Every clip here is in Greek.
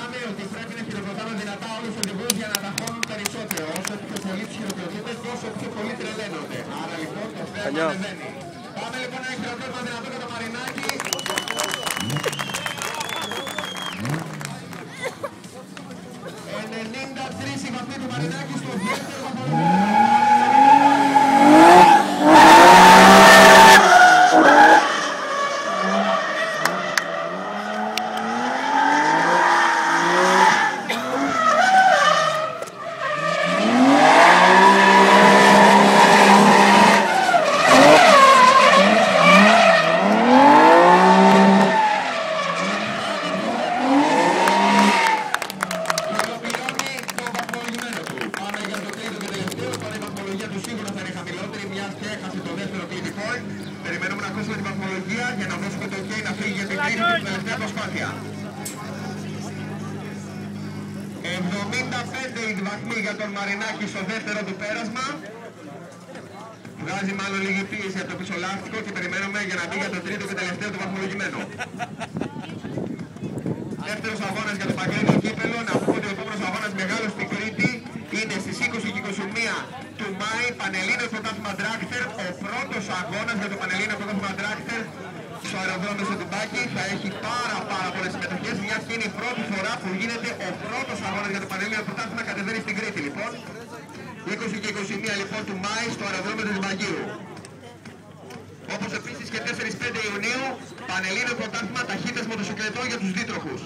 θυμάμαι ότι πρέπει να χειροκροτάμε δυνατά όλους τους οδηγούς για να ταχώνουν περισσότερο. Όσο πιο πολύ τους χειροκροτείτε, τόσο πιο πολύ τρελαίνονται. Άρα λοιπόν το θέμα ανεβαίνει. Πάμε λοιπόν να χειροκρότημα δυνατό για το Μαρινάκι. 93 οι βαθμοί του Μαρινάκη στο δεύτερο βαθμό. Περιμένουμε να ακούσουμε την βαθμολογία για να δώσουμε το OK να φύγει για την κρίση στην τελευταία προσπάθεια. 75 οι βαθμοί για τον Μαρινάκη στο δεύτερο του πέρασμα. Βγάζει μάλλον λίγη πίεση από το πίσω λάστιχο και περιμένουμε για να μπει για το τρίτο και τελευταίο του βαθμολογημένο. Δεύτερος αγώνας για το παγκόσμιο κύπελλο. Να πούμε ότι ο επόμενος αγώνας μεγάλος στην Κρήτη είναι στις 20 και 21 του Μάη, Πανελλήνιο Πρωτάθλημα Dragster. Ο πρώτος αγώνας για το Πανελλήνιο Πρωτάθλημα Dragster στο αεροδρόμιο στο Τουμπάκι θα έχει πάρα πολλές συμμετοχές, μιας και είναι η πρώτη φορά που γίνεται ο πρώτος αγώνας για το Πανελλήνιο Πρωτάθλημα κατεβαίνει στην Κρήτη λοιπόν. 20 και 21 λοιπόν του Μάη στο αεροδρόμιο του Τουμπακίου. Όπως επίσης και 4-5 Ιουνίου, Πανελλήνιο Πρωτάθλημα ταχύτητας μοτοσυκλετών για τους δίτροχους.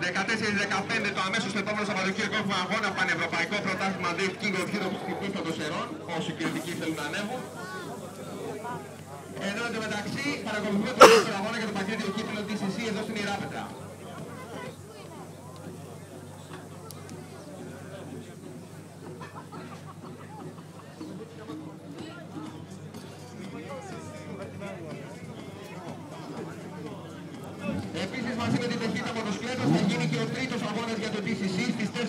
14-15 το αμέσως το επόμενο Σαββατοκύριακο έχουμε αγώνα πανευρωπαϊκό πρωτάθλημα Drift King of Europe στην των Τοσερών, όσοι κυριωτικοί θέλουν να ανέβουν. Ενώ εντωμεταξύ παρακολουθούμε το δεύτερο αγώνα για το παγκόσμιο κύπελλο DCC εδώ στην Ιεράπετρα. Επίσης μαζί με την ταχύτητα μοτοσυκλέτας θα γίνει και ο τρίτος αγώνας για το DCC στις 4